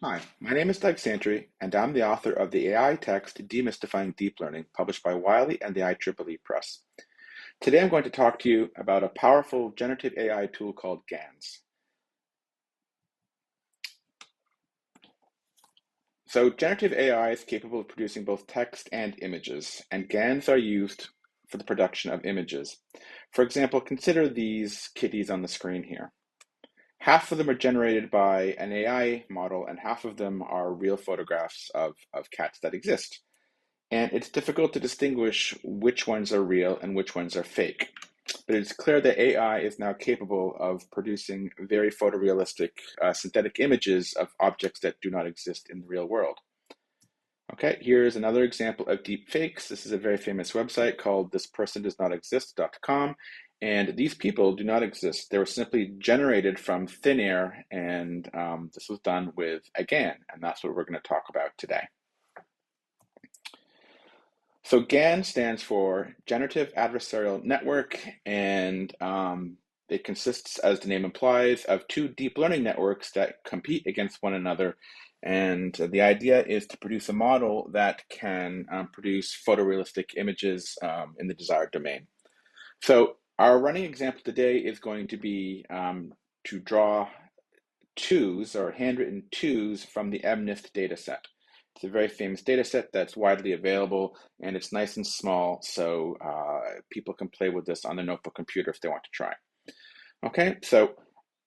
Hi, my name is Doug Santry, and I'm the author of the AI text Demystifying Deep Learning, published by Wiley and the IEEE Press. Today I'm going to talk to you about a powerful generative AI tool called GANs. So generative AI is capable of producing both text and images, and GANs are used for the production of images. For example, consider these kitties on the screen here. Half of them are generated by an AI model, and half of them are real photographs of cats that exist. And it's difficult to distinguish which ones are real and which ones are fake. But it's clear that AI is now capable of producing very photorealistic synthetic images of objects that do not exist in the real world. Okay, here's another example of deep fakes. This is a very famous website called thispersondoesnotexist.com. And these people do not exist. They were simply generated from thin air, and this was done with a GAN, and that's what we're going to talk about today. So GAN stands for Generative Adversarial Network, and it consists, as the name implies, of two deep learning networks that compete against one another. And the idea is to produce a model that can produce photorealistic images in the desired domain. So our running example today is going to be to draw twos or handwritten twos from the MNIST dataset. It's a very famous data set that's widely available, and it's nice and small, so people can play with this on their notebook computer if they want to try. Okay, so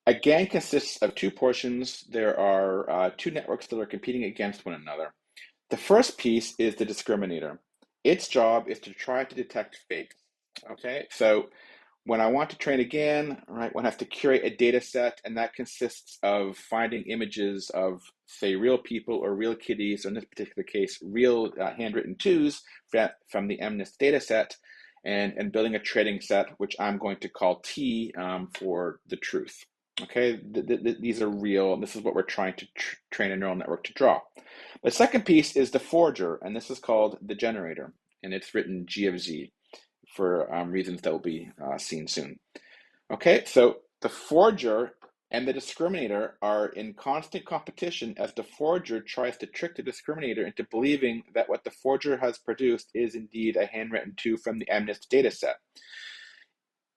a GAN consists of two portions. There are two networks that are competing against one another. The first piece is the discriminator. Its job is to try to detect fakes. Okay, so when I want to train again, right, one has to curate a data set, and that consists of finding images of, say, real people or real kitties, or in this particular case, real handwritten twos from the MNIST data set, and building a training set, which I'm going to call T for the truth. Okay, these are real, and this is what we're trying to train a neural network to draw. The second piece is the forger, and this is called the generator, and it's written G of Z for reasons that will be seen soon. Okay, so the forger and the discriminator are in constant competition as the forger tries to trick the discriminator into believing that what the forger has produced is indeed a handwritten two from the MNIST dataset.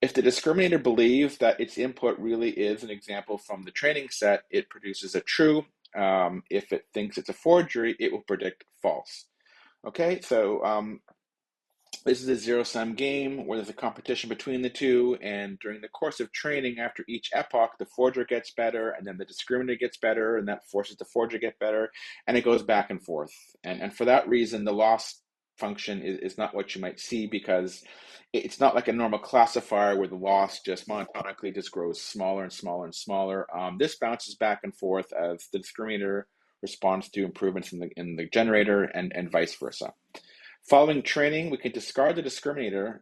If the discriminator believes that its input really is an example from the training set, it produces a true. If it thinks it's a forgery, it will predict false. Okay, so this is a zero-sum game where there's a competition between the two, and during the course of training, after each epoch, the forger gets better, and then the discriminator gets better, and that forces the forger to get better, and it goes back and forth. And for that reason, the loss function is not what you might see, because it's not like a normal classifier where the loss just monotonically just grows smaller and smaller and smaller. This bounces back and forth as the discriminator responds to improvements in the generator, and vice versa. Following training, we can discard the discriminator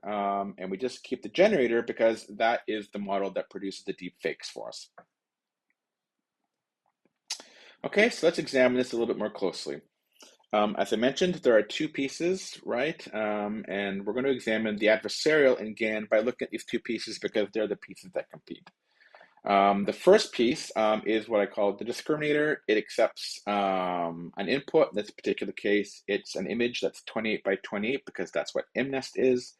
and we just keep the generator, because that is the model that produces the deep fakes for us. Okay, so let's examine this a little bit more closely. As I mentioned, there are two pieces, right? And we're going to examine the adversarial in GAN by looking at these two pieces because they're the pieces that compete. The first piece is what I call the discriminator. It accepts an input. In this particular case, it's an image that's 28 by 28 because that's what MNIST is.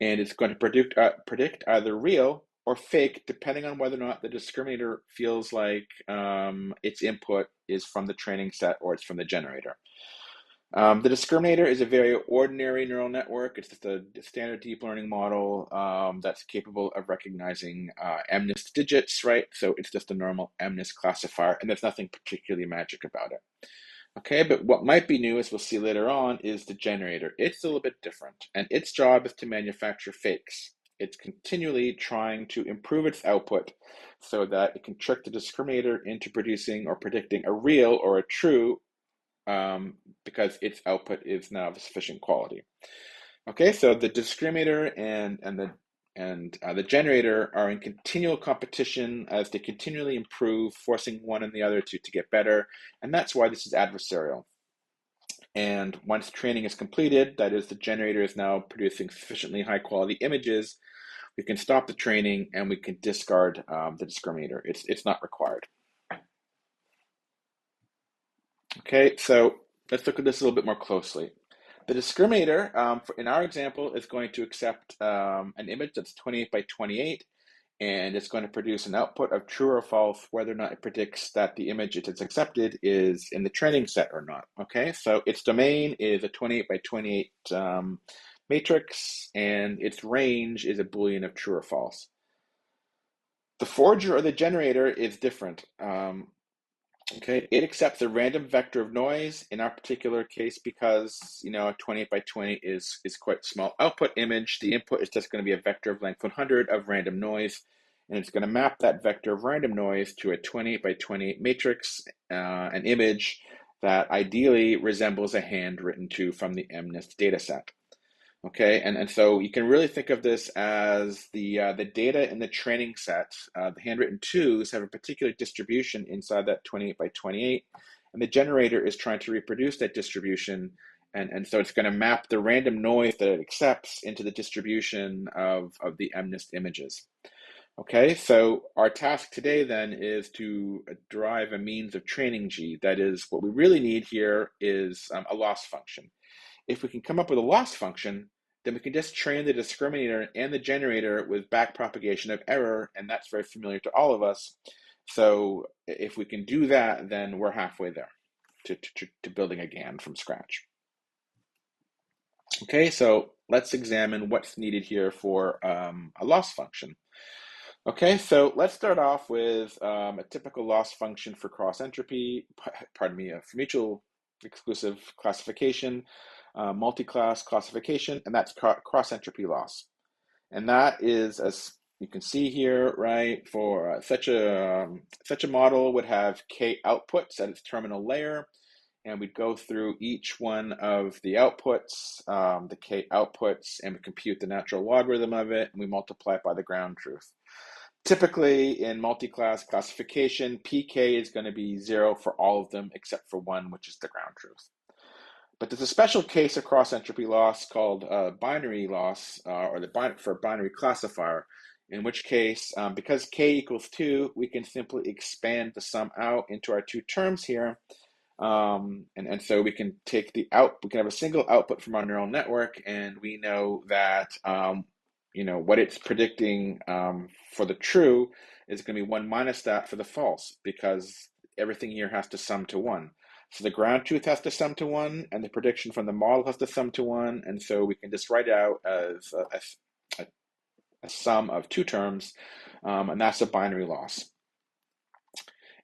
And it's going to predict either real or fake, depending on whether or not the discriminator feels like its input is from the training set or it's from the generator. The discriminator is a very ordinary neural network. It's just a standard deep learning model that's capable of recognizing MNIST digits, right? So it's just a normal MNIST classifier, and there's nothing particularly magic about it. Okay, but what might be new, as we'll see later on, is the generator. It's a little bit different, and its job is to manufacture fakes. It's continually trying to improve its output so that it can trick the discriminator into producing or predicting a real or a true, because its output is now of sufficient quality. Okay, so the discriminator and the generator are in continual competition as they continually improve, forcing one and the other to get better, and that's why this is adversarial. And once training is completed, that is, the generator is now producing sufficiently high quality images, we can stop the training and we can discard the discriminator. It's not required. Okay, so let's look at this a little bit more closely. The discriminator, in our example, is going to accept an image that's 28 by 28, and it's going to produce an output of true or false, whether or not it predicts that the image it has accepted is in the training set or not. Okay, so its domain is a 28 by 28 matrix, and its range is a Boolean of true or false. The forger or the generator is different. Okay, it accepts a random vector of noise in our particular case because, a 28 by 20 is quite small output image. The input is just going to be a vector of length 100 of random noise, and it's going to map that vector of random noise to a 28 by 28 matrix, an image that ideally resembles a hand written to from the MNIST dataset. Okay, and so you can really think of this as the data in the training set. The handwritten twos have a particular distribution inside that 28 by 28, and the generator is trying to reproduce that distribution, and so it's going to map the random noise that it accepts into the distribution of the MNIST images. Okay, so our task today then is to derive a means of training G. That is, what we really need here is a loss function. If we can come up with a loss function, then we can just train the discriminator and the generator with backpropagation of error, and that's very familiar to all of us. So if we can do that, then we're halfway there to building a GAN from scratch. Okay, so let's examine what's needed here for a loss function. Okay, so let's start off with a typical loss function for cross entropy, for mutual exclusive classification, multi-class classification, and that's cross entropy loss. And that is, as you can see here, right, for such a model would have k outputs at its terminal layer, and we'd go through each one of the outputs, the k outputs, and we compute the natural logarithm of it, and we multiply it by the ground truth. Typically, in multi-class classification, pk is going to be 0 for all of them except for one, which is the ground truth. But there's a special case of cross-entropy loss called binary loss, or for binary classifier, in which case, because k equals 2, we can simply expand the sum out into our two terms here. And so we can take we can have a single output from our neural network, and we know that what it's predicting for the true is going to be 1 minus that for the false, because everything here has to sum to 1. So the ground truth has to sum to 1, and the prediction from the model has to sum to 1, and so we can just write it out as a sum of two terms, and that's a binary loss.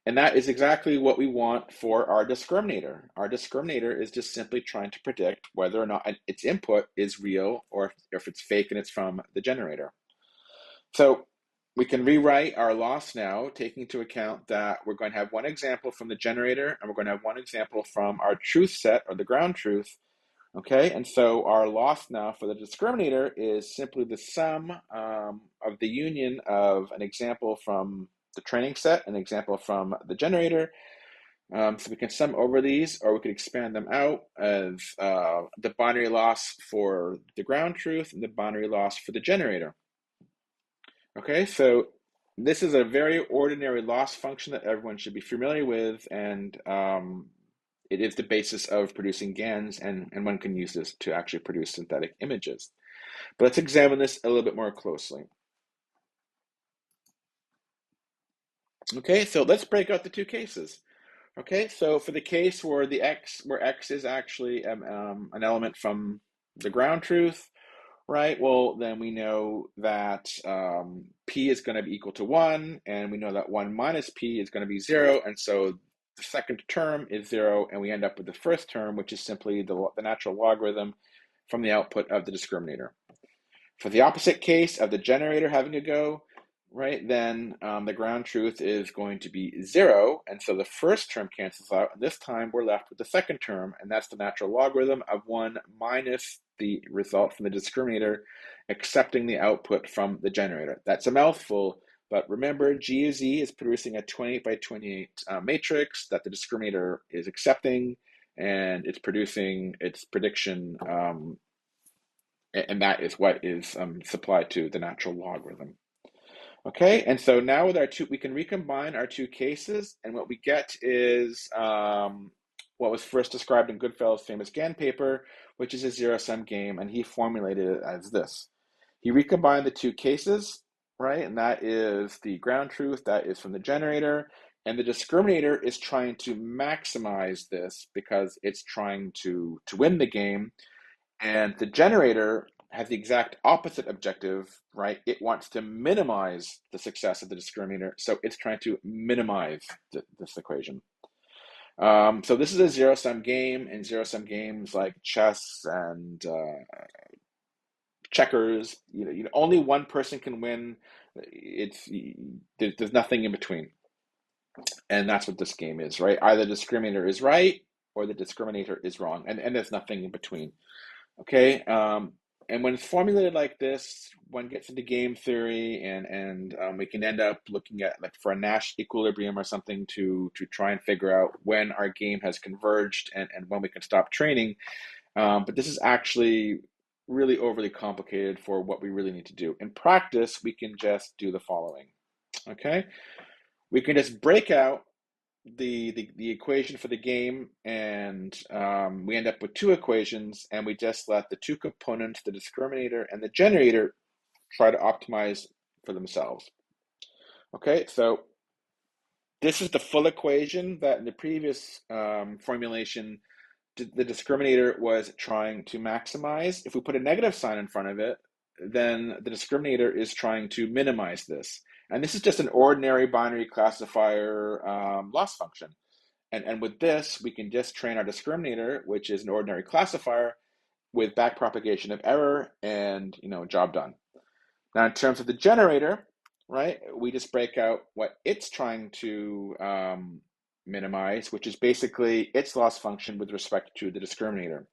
And that is exactly what we want for our discriminator. Our discriminator is just simply trying to predict whether or not its input is real or if it's fake and it's from the generator. So we can rewrite our loss now, taking into account that we're going to have one example from the generator and we're going to have one example from our truth set, or the ground truth. Okay, and so our loss now for the discriminator is simply the sum of the union of an example from the training set, an example from the generator. So we can sum over these, or we could expand them out as the binary loss for the ground truth and the binary loss for the generator. Okay, so this is a very ordinary loss function that everyone should be familiar with, and it is the basis of producing GANs, and one can use this to actually produce synthetic images. But let's examine this a little bit more closely. Okay, so let's break out the two cases. Okay, so for the case where x is actually an element from the ground truth, right? Well, then we know that p is going to be equal to 1, and we know that 1 minus p is going to be 0, and so the second term is 0, and we end up with the first term, which is simply the natural logarithm from the output of the discriminator. For the opposite case of the generator having to go, right, then the ground truth is going to be 0, and so the first term cancels out, and this time we're left with the second term, and that's the natural logarithm of 1 minus the result from the discriminator accepting the output from the generator. That's a mouthful, but remember, G of Z is producing a 28 by 28 matrix that the discriminator is accepting, and it's producing its prediction, and that is what is supplied to the natural logarithm. Okay, and so now with our two, we can recombine our two cases, and what we get is what was first described in Goodfellow's famous GAN paper, which is a zero-sum game, and he formulated it as this. He recombined the two cases, right? And that is the ground truth, that is from the generator, and the discriminator is trying to maximize this because it's trying to win the game. And the generator has the exact opposite objective, right? It wants to minimize the success of the discriminator, so it's trying to minimize this equation. So this is a zero-sum game, and zero-sum games like chess and checkers, only one person can win. There's nothing in between, and that's what this game is, right? Either the discriminator is right or the discriminator is wrong, and there's nothing in between. Okay, and when it's formulated like this, one gets into game theory, and we can end up looking at, like, for a Nash equilibrium or something to try and figure out when our game has converged and when we can stop training. But this is actually really overly complicated for what we really need to do. In practice, we can just do the following. Okay, we can just break out the equation for the game, and we end up with two equations, and we just let the two components, the discriminator and the generator, try to optimize for themselves. Okay, so this is the full equation that in the previous formulation, the discriminator was trying to maximize. If we put a negative sign in front of it, then the discriminator is trying to minimize this. And this is just an ordinary binary classifier loss function. And with this, we can just train our discriminator, which is an ordinary classifier, with backpropagation of error, and job done. Now, in terms of the generator, right, we just break out what it's trying to minimize, which is basically its loss function with respect to the discriminator.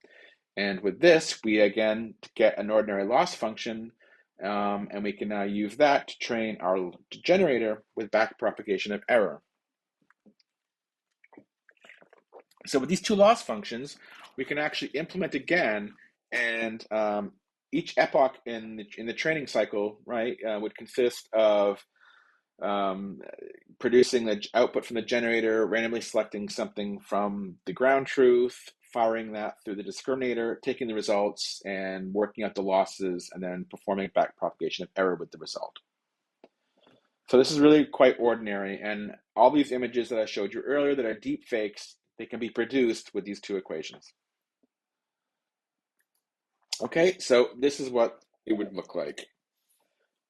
And with this, we again get an ordinary loss function, and we can now use that to train our generator with backpropagation of error. So with these two loss functions, we can actually implement a GAN, and each epoch in the training cycle, right, would consist of producing the output from the generator, randomly selecting something from the ground truth, firing that through the discriminator, taking the results, and working out the losses, and then performing backpropagation of error with the result. So this is really quite ordinary, and all these images that I showed you earlier that are deep fakes, they can be produced with these two equations. Okay, so this is what it would look like.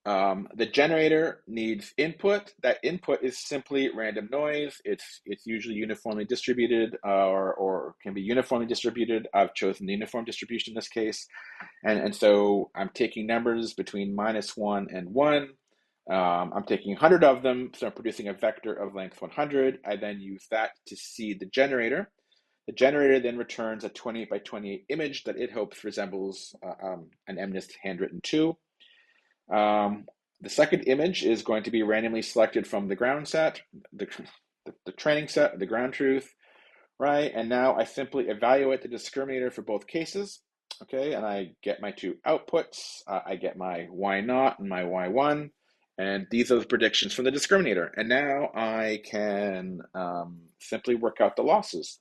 The generator needs input. That input is simply random noise. It's usually uniformly distributed, or can be uniformly distributed. I've chosen the uniform distribution in this case. And so I'm taking numbers between -1 and 1. I'm taking 100 of them, so I'm producing a vector of length 100. I then use that to seed the generator. The generator then returns a 28 by 28 image that it hopes resembles an MNIST handwritten 2. The second image is going to be randomly selected from the ground set, the training set, the ground truth, right? And now I simply evaluate the discriminator for both cases, okay? And I get my two outputs. I get my Y0 and my Y1, and these are the predictions from the discriminator. And now I can simply work out the losses,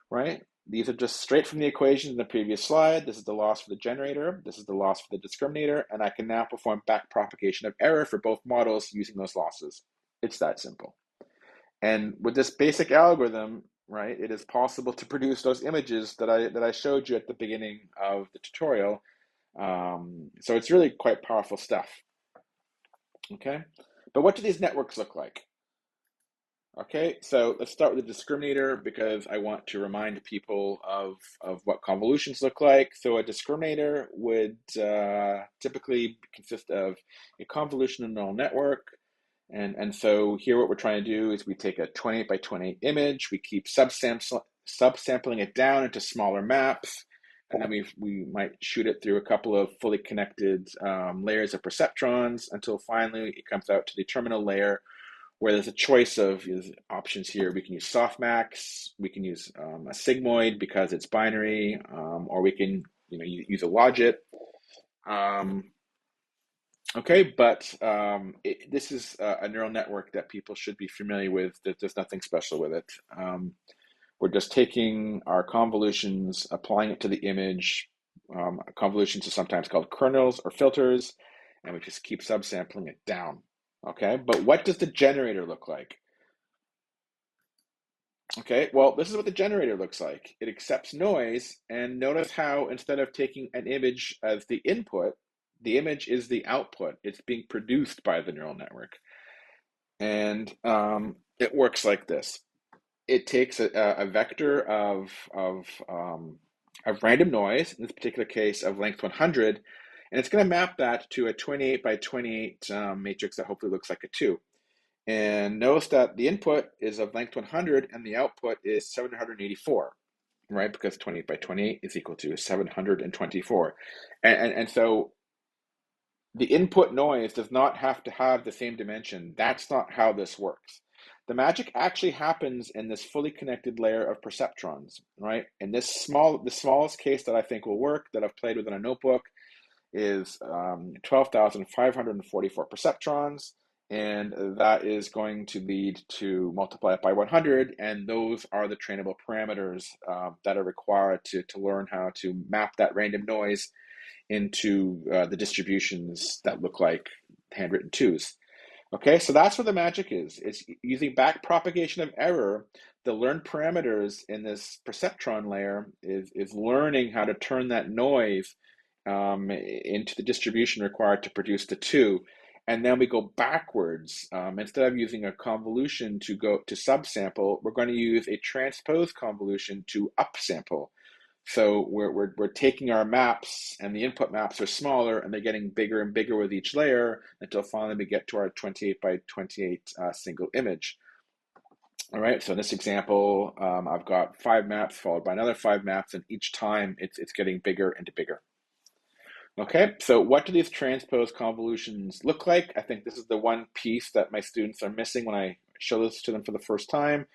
right? These are just straight from the equation in the previous slide. This is the loss for the generator. This is the loss for the discriminator. And I can now perform backpropagation of error for both models using those losses. It's that simple. And with this basic algorithm, right, it is possible to produce those images that I showed you at the beginning of the tutorial. So it's really quite powerful stuff. Okay, but what do these networks look like? Okay, so let's start with the discriminator, because I want to remind people of what convolutions look like. So a discriminator would typically consist of a convolutional neural network. And so here what we're trying to do is we take a 28 by 28 image, we keep subsampling it down into smaller maps, and then we might shoot it through a couple of fully connected layers of perceptrons until finally it comes out to the terminal layer, where there's a choice of options here. We can use softmax, we can use a sigmoid because it's binary, or we can use a logit. Okay, but this is a neural network that people should be familiar with. There's nothing special with it. We're just taking our convolutions, applying it to the image. Convolutions are sometimes called kernels or filters, and we just keep subsampling it down. Okay, but what does the generator look like? Okay, well, this is what the generator looks like. It accepts noise, and notice how instead of taking an image as the input, the image is the output. It's being produced by the neural network. And it works like this. It takes a vector of random noise, in this particular case of length 100, and it's going to map that to a 28 by 28 matrix that hopefully looks like a 2. And notice that the input is of length 100 and the output is 784, right? Because 28 by 28 is equal to 724. And so the input noise does not have to have the same dimension. That's not how this works. The magic actually happens in this fully connected layer of perceptrons, right? In the smallest case that I think will work, that I've played with in a notebook, is 12,544 perceptrons, and that is going to lead to multiply it by 100, and those are the trainable parameters that are required to learn how to map that random noise into the distributions that look like handwritten twos. Okay, so that's where the magic is. It's using back propagation of error. The learned parameters in this perceptron layer is learning how to turn that noise into the distribution required to produce the two. And then we go backwards. Instead of using a convolution to go to subsample, we're going to use a transpose convolution to upsample. So we're taking our maps, and the input maps are smaller, and they're getting bigger and bigger with each layer until finally we get to our 28 by 28 single image. All right, so in this example, I've got 5 maps followed by another 5 maps, and each time it's getting bigger and bigger. Okay, so what do these transpose convolutions look like? I think this is the one piece that my students are missing when I show this to them for the first time.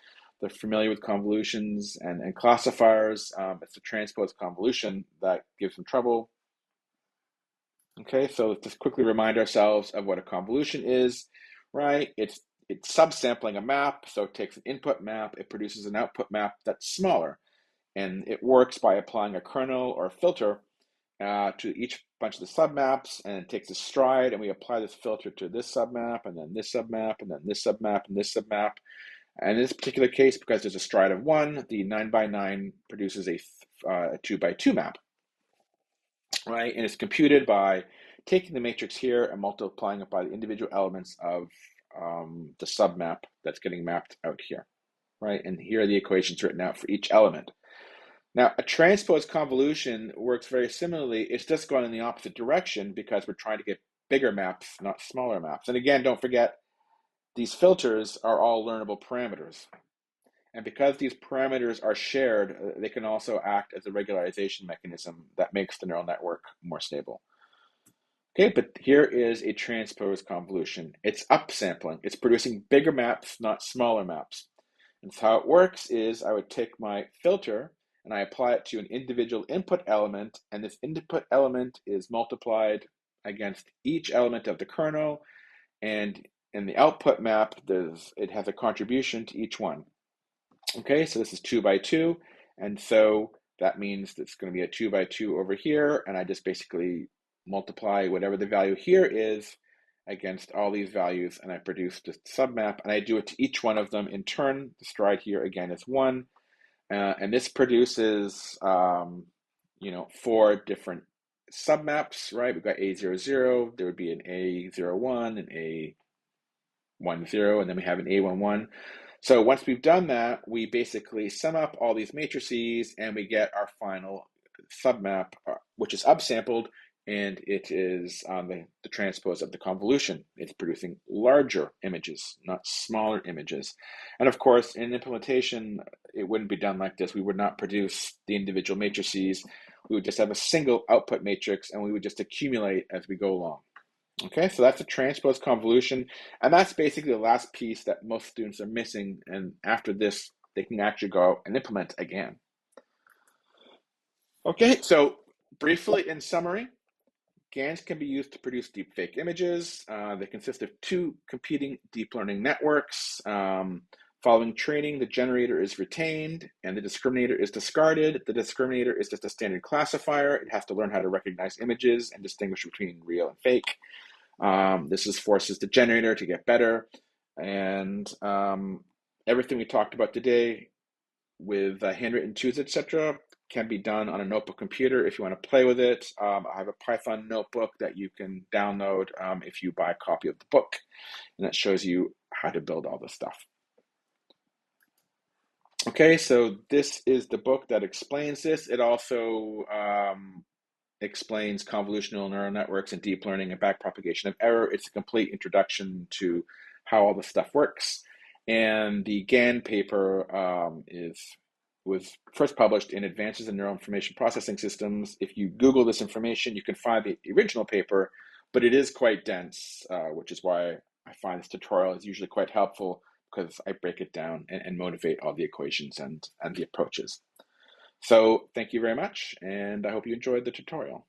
They're familiar with convolutions and classifiers. It's the transpose convolution that gives them trouble. Okay, so let's just quickly remind ourselves of what a convolution is, right? It's subsampling a map, so it takes an input map, it produces an output map that's smaller, and it works by applying a kernel or a filter to each bunch of the submaps, and it takes a stride, and we apply this filter to this submap, and then this submap, and then this submap, and this submap. And in this particular case, because there's a stride of 1, the 9 by 9 produces a 2 by 2 map, right? And it's computed by taking the matrix here and multiplying it by the individual elements of the submap that's getting mapped out here, right? And here are the equations written out for each element. Now, a transpose convolution works very similarly. It's just going in the opposite direction because we're trying to get bigger maps, not smaller maps. And again, don't forget, these filters are all learnable parameters. And because these parameters are shared, they can also act as a regularization mechanism that makes the neural network more stable. Okay, but here is a transpose convolution. It's upsampling. It's producing bigger maps, not smaller maps. And so how it works is I would take my filter and I apply it to an individual input element, and this input element is multiplied against each element of the kernel, and in the output map, it has a contribution to each one. Okay, so this is 2 by 2, and so that means it's going to be a 2 by 2 over here, and I just basically multiply whatever the value here is against all these values, and I produce the submap, and I do it to each one of them in turn. The stride here again is 1, and this produces 4 different submaps, right? We've got A00, there would be an A01, an A10, and then we have an A11. So once we've done that, we basically sum up all these matrices and we get our final submap, which is upsampled, and it is on the transpose of the convolution. It's producing larger images, not smaller images. And of course, in implementation, it wouldn't be done like this. We would not produce the individual matrices. We would just have a single output matrix, and we would just accumulate as we go along. Okay, so that's a transpose convolution, and that's basically the last piece that most students are missing, and after this, they can actually go out and implement a GAN. Okay, so briefly in summary, GANs can be used to produce deepfake images. They consist of 2 competing deep learning networks. Following training, the generator is retained and the discriminator is discarded. The discriminator is just a standard classifier. It has to learn how to recognize images and distinguish between real and fake. This forces the generator to get better. And everything we talked about today with handwritten twos, etc., can be done on a notebook computer if you want to play with it. I have a Python notebook that you can download if you buy a copy of the book, and that shows you how to build all this stuff. Okay, so this is the book that explains this. It also explains convolutional neural networks and deep learning and backpropagation of error. It's a complete introduction to how all this stuff works. And the GAN paper was first published in Advances in Neural Information Processing Systems. If you Google this information, you can find the original paper, but it is quite dense, which is why I find this tutorial is usually quite helpful, because I break it down and motivate all the equations and the approaches. So thank you very much, and I hope you enjoyed the tutorial.